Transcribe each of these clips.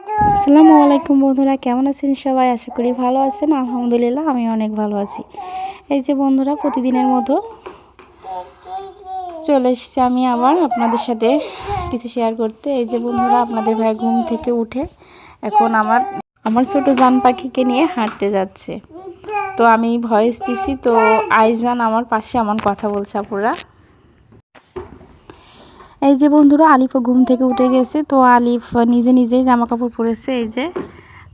আসসালামু আলাইকুম বন্ধুরা, কেমন আছেন সবাই? আশা করি ভালো আছেন। আলহামদুলিল্লাহ আমি অনেক ভালো আছি। এই যে বন্ধুরা, প্রতিদিনের মতো চলে এসেছি আমি আবার আপনাদের সাথে কিছু শেয়ার করতে। এই যে বন্ধুরা, আপনাদের ভাই ঘুম থেকে উঠে এখন আমার ছোট জান পাখিকে নিয়ে হাঁটতে যাচ্ছে। তো আমি ভয়েস দিছি, তো আইজান আমার পাশে আমার কথা বলছে আপুরা। এই যে বন্ধুরা, আলিফও ঘুম থেকে উঠে গেছে। তো আলিফ নিজে নিজেই জামা কাপড় পরেছে। এই যে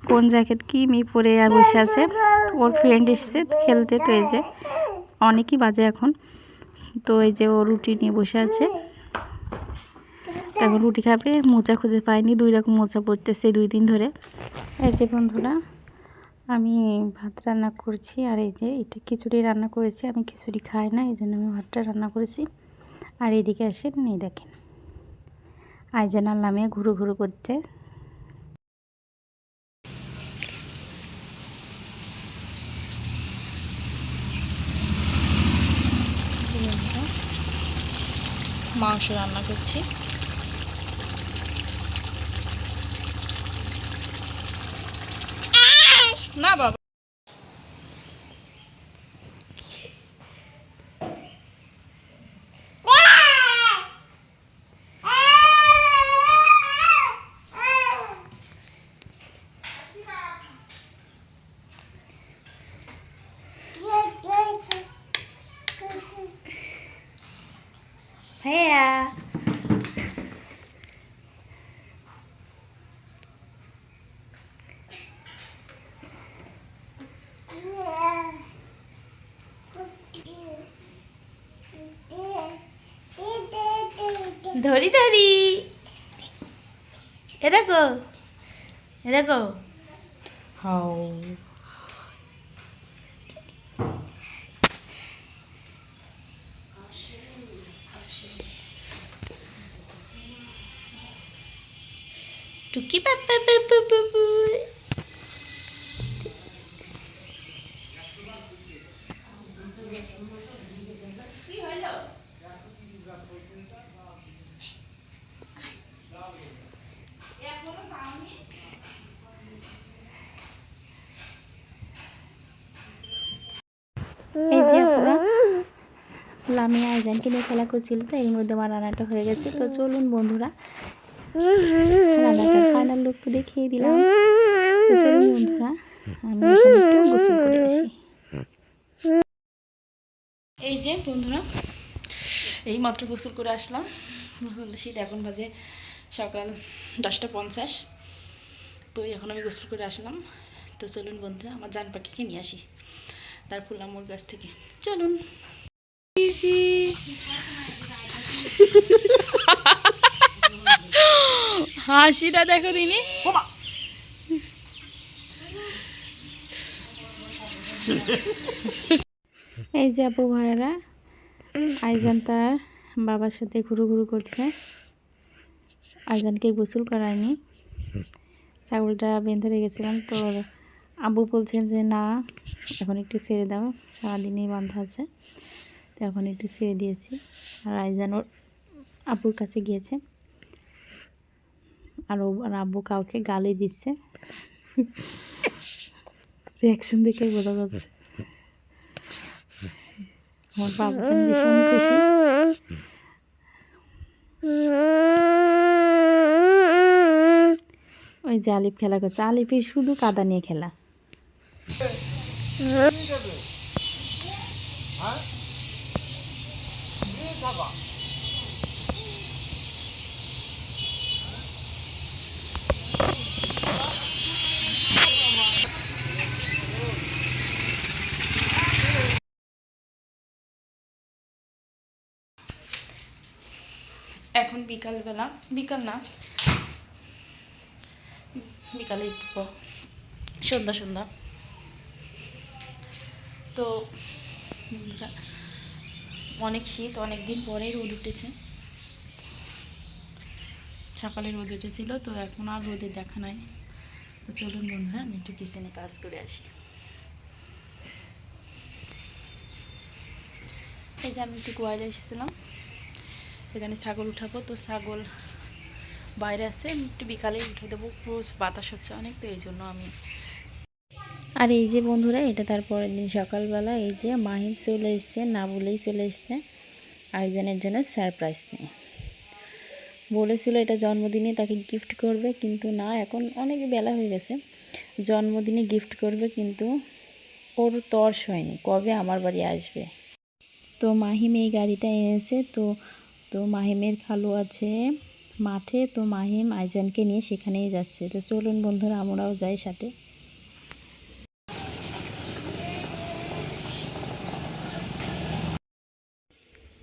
কোন জ্যাকেট কি মি পরে বসে আছে। ওর ফ্রেন্ড এসছে খেলতে। তো এই যে অনেকই বাজে এখন। তো এই যে ও রুটি নিয়ে বসে আছে, এখন রুটি খাবে। মোজা খুঁজে পায়নি, 2 রকম মোজা পরতেছে 2 দিন ধরে। এই যে বন্ধুরা, আমি ভাত রান্না করছি, আর এই যে এটা খিচুড়ি রান্না করেছি। আমি খিচুড়ি খাই না, এই জন্য আমি ভাতটা রান্না করেছি। আর এইদিকে আসেন, এই দেখেন আইজান আর লামিয়া ঘুরু ঘুরু করছে। মাংস রান্না করছি। না বাবা, ভাইয়া ধরি ধরি, এ দেখো, এ দেখো। হাও টুকি পাপা পাপা পাপা। এই যে আপনারা লামিয়া আইজানকে নিয়ে খেলা করছিল, তো এর মধ্যে আমার রান্নাটা হয়ে গেছে। তো চলুন বন্ধুরা, রান্নাটার ফাইনাল লুক তো দেখিয়ে দিলাম। তো চলুন বন্ধুরা, আমি এখন একটু গোসল করে আসি। এই যে বন্ধুরা, এই মাত্র গোসল করে আসলাম। শীত এখন বাজে সকাল 10:50। তো এখন আমি গোসল করে আসলাম। তো চলুন বন্ধুরা, আমার জান পাখিকে নিয়ে আসি তার ফুলামোর গাছ থেকে। চলুন। হাসিটা দেখো দিনি। এই যে আপু ভাইয়ারা, আইজান তার বাবার সাথে ঘুরু ঘুরু করছে। আইজানকে গোসল করায়নি, ছাগলটা বেঁধে রেখেছিলাম। তো আব্বু বলছেন যে না, এখন একটু ছেড়ে দাও, সারাদিনই বাঁধা আছে। তো এখন একটু ছেড়ে দিয়েছি। আর আইজান ওর আব্বুর কাছে গিয়েছে, আর আব্বু কাউকে গালি দিচ্ছে। রিয়াকশন দেখে বোঝা যাচ্ছে আমার বাবুজান ভীষণ খুশি। ওই যে আলিফ খেলা করছে, আলিফের শুধু কাদা নিয়ে খেলা। এখন বিকালবেলা, বিকাল না, বিকালে সন্ধ্যা সন্ধ্যা। তো অনেক শীত, অনেক দিন পরে রোদ উঠেছে। সকালে রোদ উঠেছিল, তো এখন আর রোদের দেখা নাই। তো চলুন বন্ধুরা, আমি একটু কিচেনে কাজ করে আসি। এই যে আমি একটু গোয়ালে এসেছিলাম, এখানে ছাগল উঠাবো। তো ছাগল বাইরে আছে, আমি একটু বিকালে উঠে দেবো, রোজ বাতাস হচ্ছে অনেক, তো এই জন্য আমি। আর এই যে বন্ধুরা, এটা তারপরের দিন সকালবেলা এই যে মাহিম চলে এসছে, না বলেই চলে এসছে আইজানের জন্য সারপ্রাইজ নিয়ে। বলেছিল এটা জন্মদিনে তাকে গিফট করবে, কিন্তু না, এখন অনেক বেলা হয়ে গেছে, জন্মদিনে গিফট করবে কিন্তু ওর তর্স হয়নি কবে আমার বাড়ি আসবে। তো মাহিম এই গাড়িটা এনেছে, তো মাহিমের খালু আছে মাঠে, তো মাহিম আইজানকে নিয়ে সেখানেই যাচ্ছে। তো চলুন বন্ধুরা, আমরাও যাই সাথে।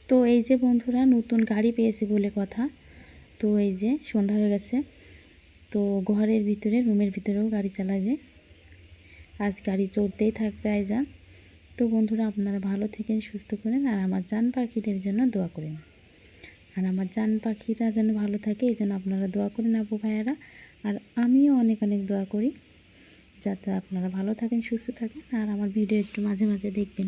তো এই যে বন্ধুরা, নতুন গাড়ি পেয়েছে বলে কথা, তো এই যে সন্ধ্যা হয়ে গেছে, তো ঘরের ভিতরে রুমের ভিতরেও গাড়ি চালাবে, আজ গাড়ি চড়তেই থাকবে আইজান। তো বন্ধুরা, আপনারা ভালো থেকেন, সুস্থ করেন, আর আমার জান পাখিদের জন্য দোয়া করেন, আর আমার জান পাখিরা যেন ভালো থাকে এই জন্য আপনারা দোয়া করেন আপু ভাইয়ারা, আর আমিও অনেক অনেক দোয়া করি যাতে আপনারা ভালো থাকেন, সুস্থ থাকেন, আর আমার ভিডিও একটু মাঝে মাঝে দেখবেন।